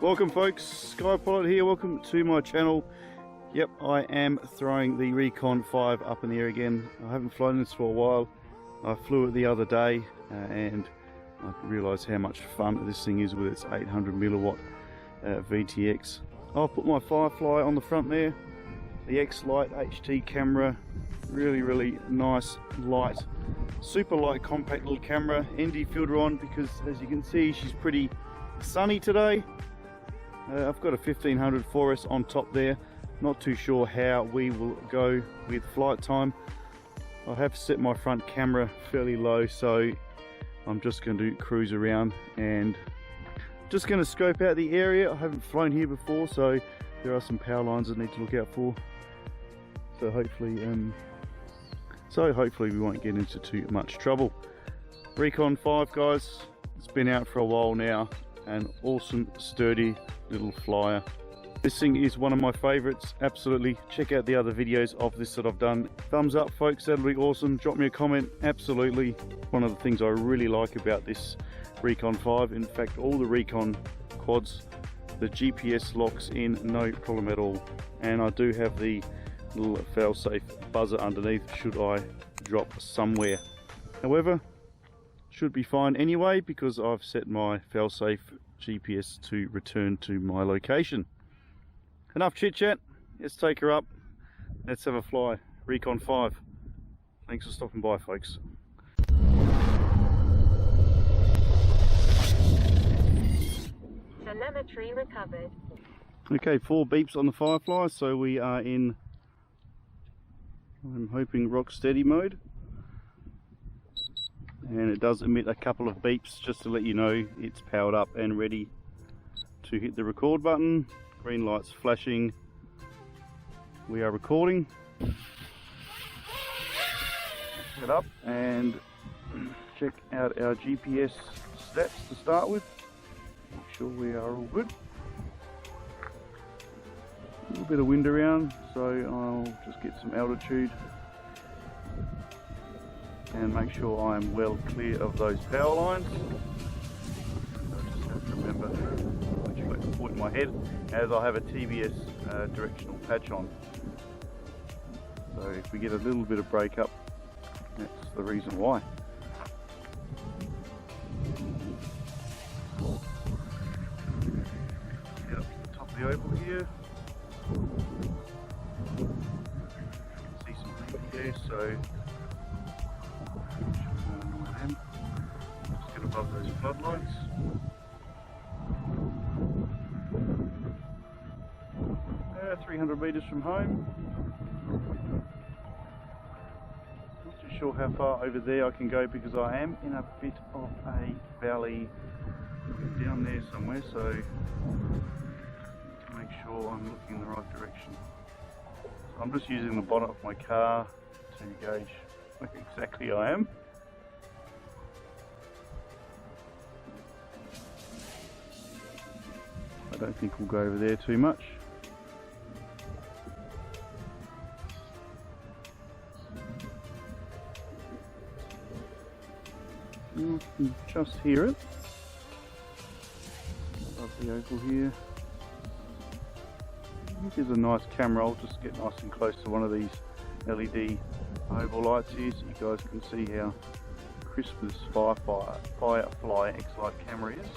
Welcome folks, Sky Pilot here, welcome to my channel. Yep, I am throwing the Rekon 5 up in the air again. I haven't flown this for a while. I flew it the other day and I realised how much fun this thing is with its 800 milliwatt VTX. I'll put my FireFly on the front there, the X-Lite HT camera, really nice, light, super light, compact little camera. ND filter on because as you can see she's pretty sunny today. I've got a 1500 4S on top there. Not too sure how we will go with flight time. I have set my front camera fairly low, so I'm just going to cruise around and just going to scope out the area. I haven't flown here before, so there are some power lines I need to look out for. So hopefully we won't get into too much trouble. Rekon 5 guys, it's been out for a while now. An awesome sturdy little flyer. This thing is one of my favorites, absolutely. Check out the other videos of this that I've done. Thumbs up folks, that'll be awesome. Drop me a comment, absolutely. One of the things I really like about this Rekon 5, in fact all the Rekon quads, the GPS locks in no problem at all. And I do have the little fail-safe buzzer underneath should I drop somewhere. However, should be fine anyway because I've set my fail-safe GPS to return to my location. Enough chit chat, let's take her up, let's have a fly. Rekon 5. Thanks for stopping by folks. Telemetry recovered. Okay, 4 beeps on the FireFly, so we are in, I'm hoping, rock steady mode. And it does emit a couple of beeps just to let you know it's powered up and ready to hit the record button. Green lights flashing. We are recording. Set up and check out our GPS stats to start with. Make sure we are all good. A little bit of wind around, so I'll just get some altitude and make sure I'm well clear of those power lines. I just have to remember which way to point my head, as I have a TBS directional patch on. So if we get a little bit of break up, that's the reason why. Get up to the top of the oval here. See some things there, so just get above those floodlights. 300 metres from home. Not too sure how far over there I can go because I am in a bit of a valley down there somewhere, so to make sure I'm looking in the right direction. So I'm just using the bonnet of my car to gauge where exactly I am. I don't think we'll go over there too much. You can just hear it above the oval here. This is a nice camera. I'll just get nice and close to one of these LED oval lights here so you guys can see how crisp this FireFly X-Lite camera is.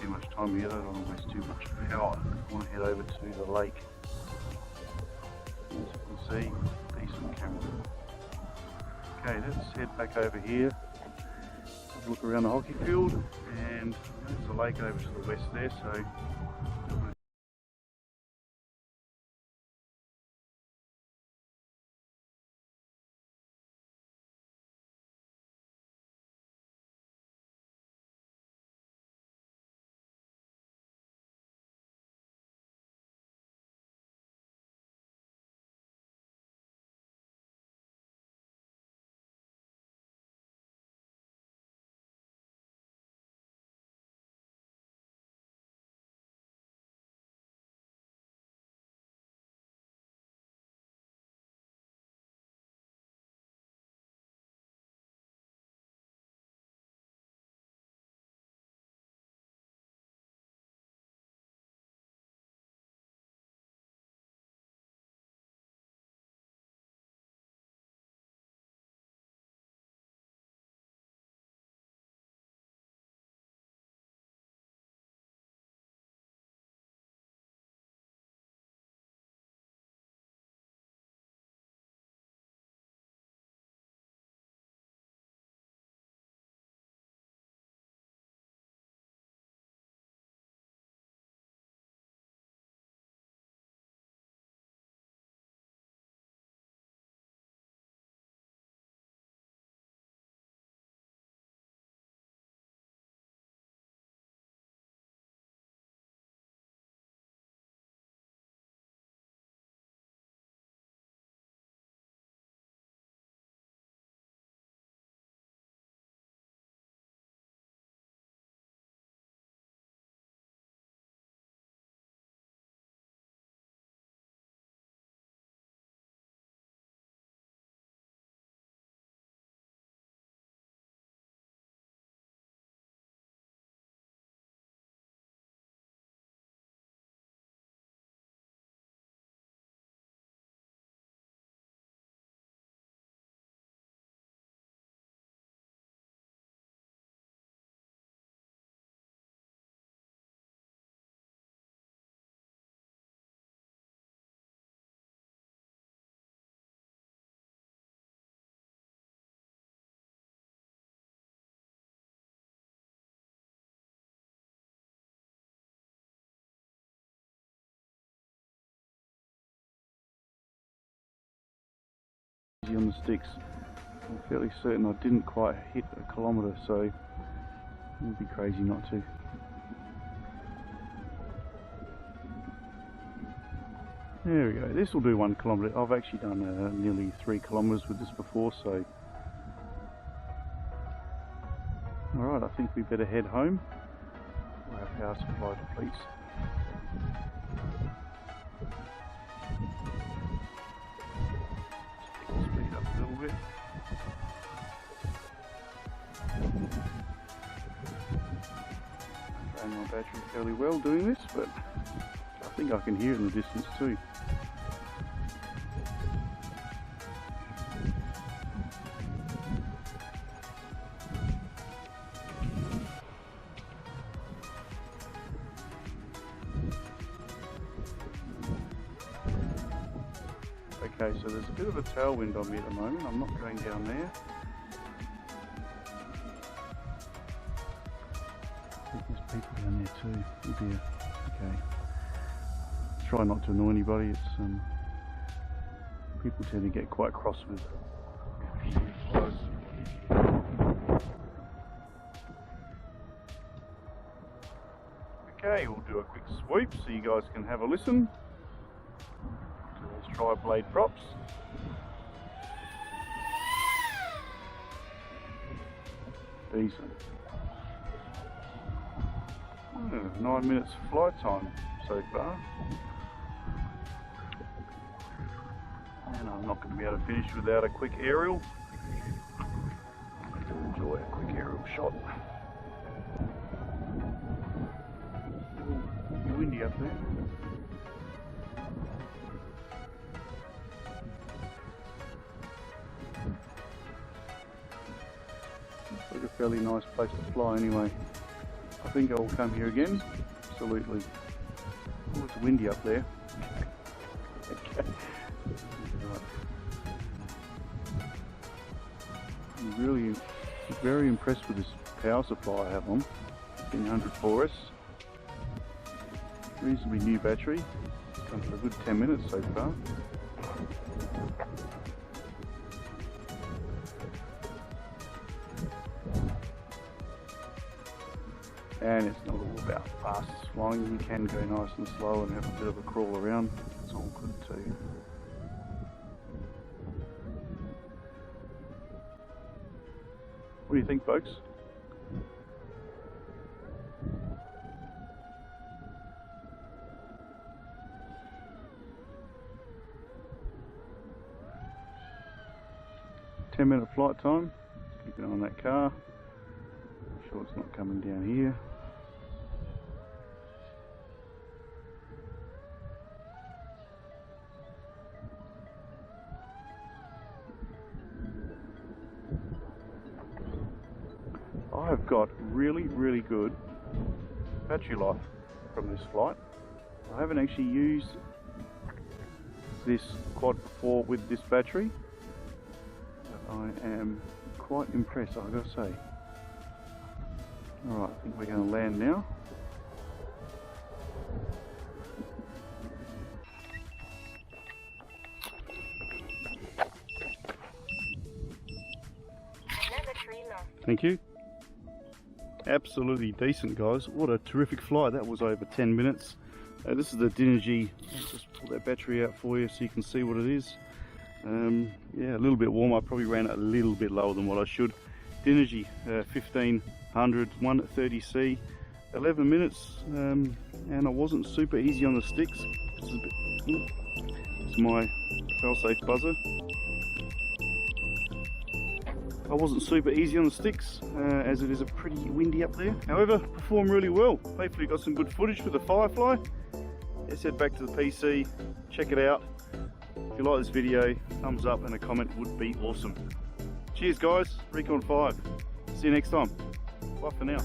Too much time here, I don't want to waste too much power. I want to head over to the lake. As you can see, decent camera. Okay, let's head back over here, have a look around the hockey field, and there's the lake over to the west there, so easy on the sticks. I'm fairly certain I didn't quite hit a kilometre, so it would be crazy not to. There we go, this will do 1 kilometre. I've actually done nearly 3 kilometres with this before, so alright, I think we better head home. Our power supply depletes. Speed up a little bit. Draining my battery fairly well doing this, but I think I can hear it in the distance too. Okay, so there's a bit of a tailwind on me at the moment. I'm not going down there. I think there's people down there too. Oh dear. Okay. Try not to annoy anybody. It's people tend to get quite cross with close. Okay, we'll do a quick sweep so you guys can have a listen. Let's try blade props. Decent. 9 minutes flight time so far. And I'm not going to be able to finish without a quick aerial. Enjoy a quick aerial shot. Ooh, windy up there. Looks like a fairly nice place to fly anyway. I think I will come here again. Absolutely. Oh, it's windy up there. Okay. Right. I'm really very impressed with this power supply I have on. 1500 4S. Reasonably new battery. It's gone for a good 10 minutes so far. And it's not all about fast flying. You can go nice and slow and have a bit of a crawl around. It's all good too. What do you think, folks? -10-minute flight time. Keep an eye on that car. Make sure it's not coming down here. I have got really good battery life from this flight. I haven't actually used this quad before with this battery, but I am quite impressed, I've got to say. Alright, I think we're going to land now. Thank you. Absolutely decent, guys. What a terrific flight. That was over 10 minutes. This is the Dynegy. I'll just pull that battery out for you so you can see what it is. Yeah, a little bit warm. I probably ran it a little bit lower than what I should. Dynegy 1500 130C, 11 minutes, and I wasn't super easy on the sticks. This is my fail-safe buzzer. I wasn't super easy on the sticks, as it is a pretty windy up there. However, performed really well. Hopefully got some good footage for the FireFly. Let's head back to the PC, check it out. If you like this video, thumbs up and a comment would be awesome. Cheers guys, Rekon 5. See you next time. Bye for now.